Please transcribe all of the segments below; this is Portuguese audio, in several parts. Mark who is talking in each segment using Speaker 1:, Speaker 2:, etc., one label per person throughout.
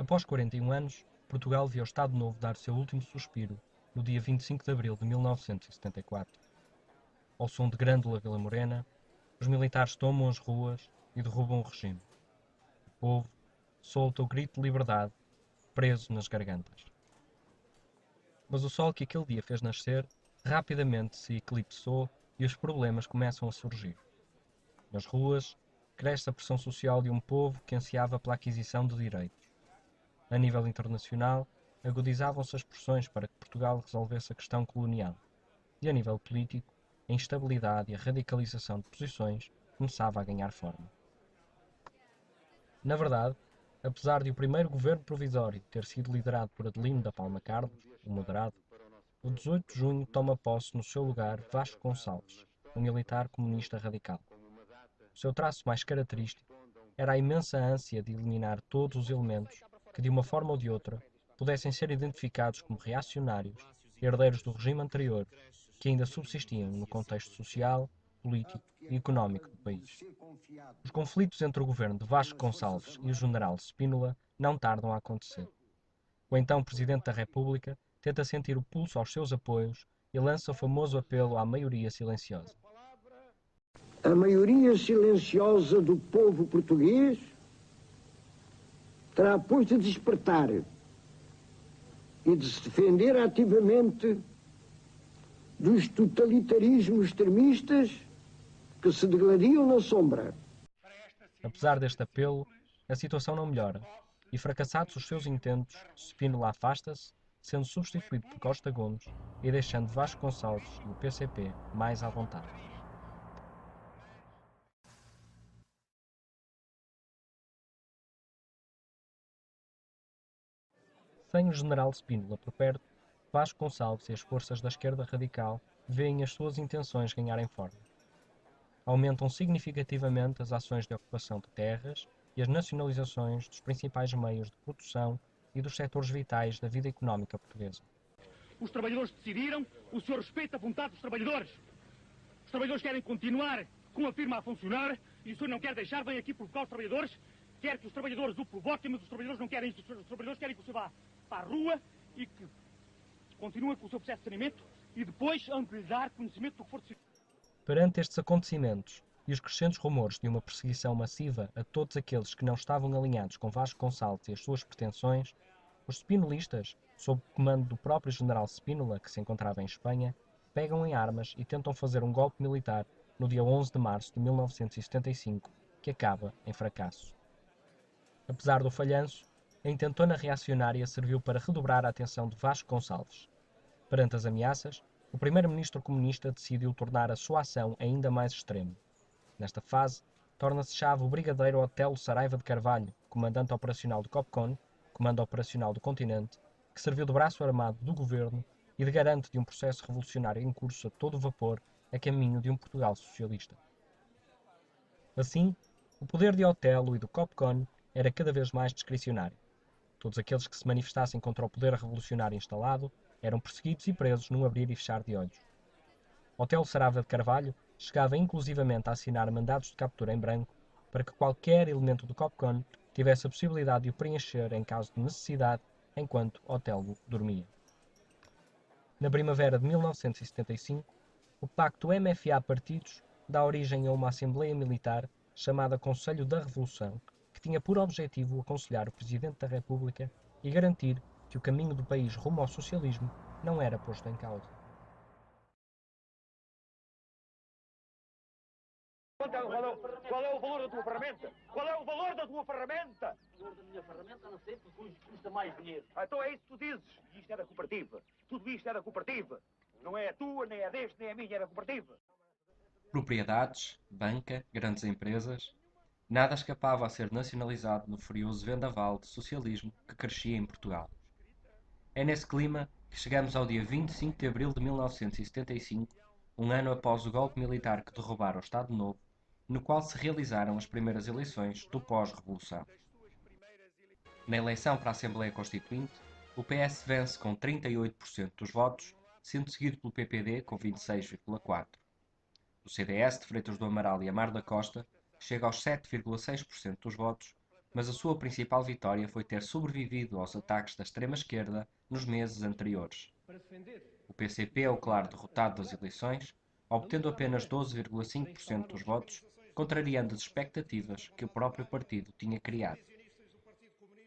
Speaker 1: Após 41 anos, Portugal viu o Estado Novo dar seu último suspiro no dia 25 de abril de 1974. Ao som de Grândola Vila Morena, os militares tomam as ruas e derrubam o regime. O povo solta o grito de liberdade, preso nas gargantas. Mas o sol que aquele dia fez nascer rapidamente se eclipsou e os problemas começam a surgir. Nas ruas, cresce a pressão social de um povo que ansiava pela aquisição de direitos. A nível internacional, agudizavam-se as pressões para que Portugal resolvesse a questão colonial. E a nível político, a instabilidade e a radicalização de posições começava a ganhar forma. Na verdade, apesar de o primeiro governo provisório ter sido liderado por Adelino da Palma Carlos, o moderado, o 18 de junho toma posse no seu lugar Vasco Gonçalves, um militar comunista radical. O seu traço mais característico era a imensa ânsia de eliminar todos os elementos que, de uma forma ou de outra, pudessem ser identificados como reacionários, herdeiros do regime anterior, que ainda subsistiam no contexto social, político e económico do país. Os conflitos entre o governo de Vasco Gonçalves e o general Spínola não tardam a acontecer. O então Presidente da República tenta sentir o pulso aos seus apoios e lança o famoso apelo à maioria silenciosa.
Speaker 2: A maioria silenciosa do povo português terá, pois, de despertar e de se defender ativamente dos totalitarismos extremistas que se degladiam na sombra.
Speaker 1: Apesar deste apelo, a situação não melhora, e fracassados os seus intentos, Spínola afasta-se, sendo substituído por Costa Gomes e deixando Vasco Gonçalves e o PCP mais à vontade. Sem o general Spínola por perto, Vasco Gonçalves e as forças da esquerda radical veem as suas intenções ganharem forma. Aumentam significativamente as ações de ocupação de terras e as nacionalizações dos principais meios de produção e dos setores vitais da vida económica portuguesa.
Speaker 3: Os trabalhadores decidiram, o senhor respeita a vontade dos trabalhadores. Os trabalhadores querem continuar com a firma a funcionar e o senhor não quer deixar, vem aqui provocar os trabalhadores, quer que os trabalhadores o provoquem, mas os trabalhadores não querem isso. Os trabalhadores querem que o senhor vá para a rua e que continue com o seu processo de saneamento e depois hão de lhe dar conhecimento do que for decidido.
Speaker 1: Perante estes acontecimentos e os crescentes rumores de uma perseguição massiva a todos aqueles que não estavam alinhados com Vasco Gonçalves e as suas pretensões, os spinolistas, sob o comando do próprio general Spínola, que se encontrava em Espanha, pegam em armas e tentam fazer um golpe militar no dia 11 de março de 1975, que acaba em fracasso. Apesar do falhanço, a intentona reacionária serviu para redobrar a atenção de Vasco Gonçalves. Perante as ameaças, o primeiro-ministro comunista decidiu tornar a sua ação ainda mais extrema. Nesta fase, torna-se chave o brigadeiro Otelo Saraiva de Carvalho, comandante operacional do COPCON, Comando Operacional do Continente, que serviu de braço armado do governo e de garante de um processo revolucionário em curso a todo vapor a caminho de um Portugal socialista. Assim, o poder de Otelo e do COPCON era cada vez mais discricionário. Todos aqueles que se manifestassem contra o poder revolucionário instalado eram perseguidos e presos num abrir e fechar de olhos. Otelo Saraiva de Carvalho chegava inclusivamente a assinar mandados de captura em branco para que qualquer elemento do COPCON tivesse a possibilidade de o preencher em caso de necessidade enquanto Otelo dormia. Na primavera de 1975, o pacto MFA-Partidos dá origem a uma Assembleia Militar chamada Conselho da Revolução, que tinha por objetivo aconselhar o Presidente da República e garantir que o caminho do país rumo ao socialismo não era posto em causa.
Speaker 3: Qual é o valor da tua ferramenta? Qual é o valor da tua ferramenta?
Speaker 4: O valor da minha ferramenta não sei porque custa mais dinheiro.
Speaker 3: Então é isso que tu dizes. Isto é da cooperativa. Tudo isto é da cooperativa. Não é a tua, nem a deste, nem a minha, é da cooperativa.
Speaker 1: Propriedades, banca, grandes empresas, nada escapava a ser nacionalizado no furioso vendaval de socialismo que crescia em Portugal. É nesse clima que chegamos ao dia 25 de abril de 1975, um ano após o golpe militar que derrubara o Estado Novo, no qual se realizaram as primeiras eleições do pós-revolução. Na eleição para a Assembleia Constituinte, o PS vence com 38% dos votos, sendo seguido pelo PPD com 26,4%. O CDS de Freitas do Amaral e Amar da Costa chega aos 7,6% dos votos, mas a sua principal vitória foi ter sobrevivido aos ataques da extrema-esquerda nos meses anteriores. O PCP é o claro derrotado das eleições, obtendo apenas 12,5% dos votos, contrariando as expectativas que o próprio partido tinha criado.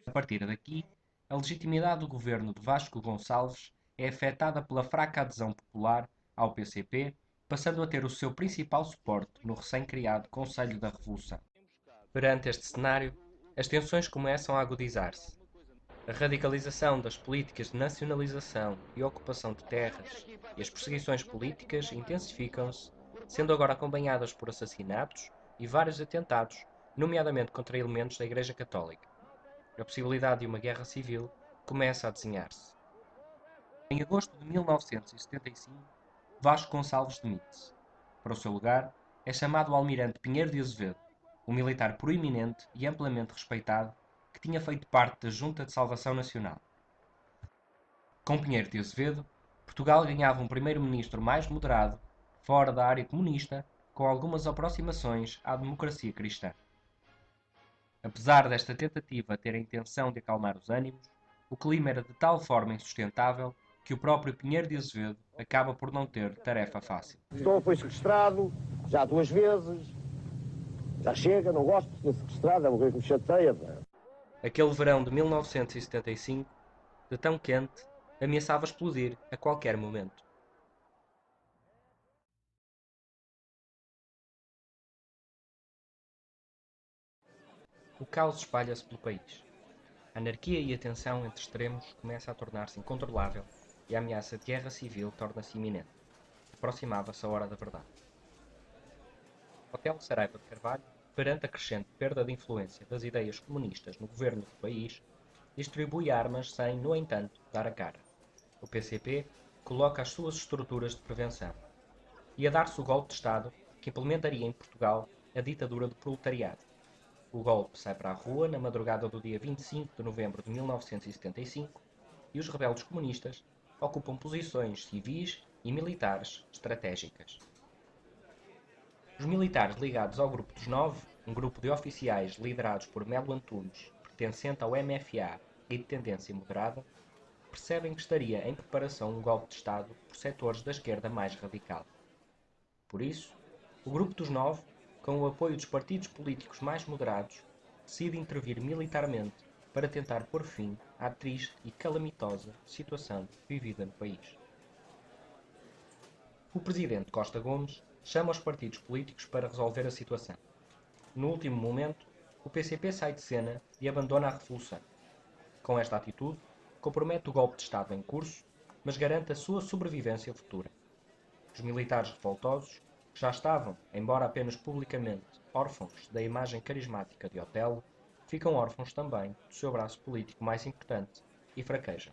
Speaker 1: A partir daqui, a legitimidade do governo de Vasco Gonçalves é afetada pela fraca adesão popular ao PCP, passando a ter o seu principal suporte no recém-criado Conselho da Revolução. Perante este cenário, as tensões começam a agudizar-se. A radicalização das políticas de nacionalização e ocupação de terras e as perseguições políticas intensificam-se, sendo agora acompanhadas por assassinatos e vários atentados, nomeadamente contra elementos da Igreja Católica. A possibilidade de uma guerra civil começa a desenhar-se. Em agosto de 1975, Vasco Gonçalves demite-se. Para o seu lugar, é chamado o almirante Pinheiro de Azevedo, um militar proeminente e amplamente respeitado que tinha feito parte da Junta de Salvação Nacional. Com Pinheiro de Azevedo, Portugal ganhava um primeiro-ministro mais moderado, fora da área comunista, com algumas aproximações à democracia cristã. Apesar desta tentativa ter a intenção de acalmar os ânimos, o clima era de tal forma insustentável que o próprio Pinheiro de Azevedo acaba por não ter tarefa fácil.
Speaker 5: Estou foi sequestrado, já 2 vezes, já chega, não gosto de ser sequestrado, é uma coisa que me chateia.
Speaker 1: Aquele verão de 1975, de tão quente, ameaçava explodir a qualquer momento. O caos espalha-se pelo país. A anarquia e a tensão entre extremos começa a tornar-se incontrolável e a ameaça de guerra civil torna-se iminente. Aproximava-se a hora da verdade. Otelo Saraiva de Carvalho, perante a crescente perda de influência das ideias comunistas no governo do país, distribui armas sem, no entanto, dar a cara. O PCP coloca as suas estruturas de prevenção. E a dar-se o golpe de Estado que implementaria em Portugal a ditadura do proletariado. O golpe sai para a rua na madrugada do dia 25 de novembro de 1975 e os rebeldes comunistas ocupam posições civis e militares estratégicas. Os militares ligados ao Grupo dos Nove, um grupo de oficiais liderados por Melo Antunes, pertencente ao MFA e de tendência moderada, percebem que estaria em preparação um golpe de Estado por setores da esquerda mais radical. Por isso, o Grupo dos Nove, com o apoio dos partidos políticos mais moderados, decide intervir militarmente para tentar pôr fim à triste e calamitosa situação vivida no país. O presidente Costa Gomes chama os partidos políticos para resolver a situação. No último momento, o PCP sai de cena e abandona a revolução. Com esta atitude, compromete o golpe de Estado em curso, mas garante a sua sobrevivência futura. Os militares revoltosos, que já estavam, embora apenas publicamente, órfãos da imagem carismática de Otelo, ficam órfãos também do seu braço político mais importante e fraquejam.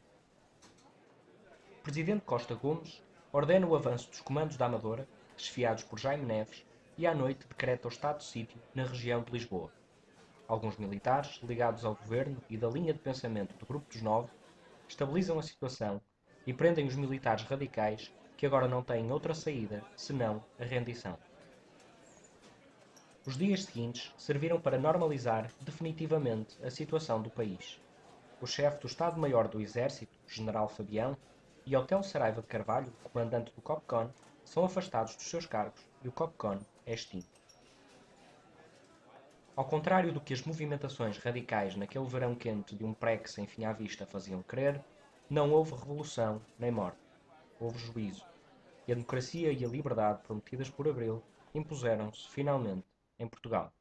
Speaker 1: O presidente Costa Gomes ordena o avanço dos comandos da Amadora, chefiados por Jaime Neves, e à noite decreta o estado de sítio na região de Lisboa. Alguns militares, ligados ao governo e da linha de pensamento do Grupo dos Nove, estabilizam a situação e prendem os militares radicais que agora não têm outra saída senão a rendição. Os dias seguintes serviram para normalizar definitivamente a situação do país. O chefe do Estado-Maior do Exército, General Fabião, e Otelo Saraiva de Carvalho, comandante do COPCON, são afastados dos seus cargos e o COPCON é extinto. Ao contrário do que as movimentações radicais naquele verão quente de um pré sem fim à vista faziam crer, não houve revolução nem morte. Houve juízo. E a democracia e a liberdade prometidas por Abril impuseram-se, finalmente, em Portugal.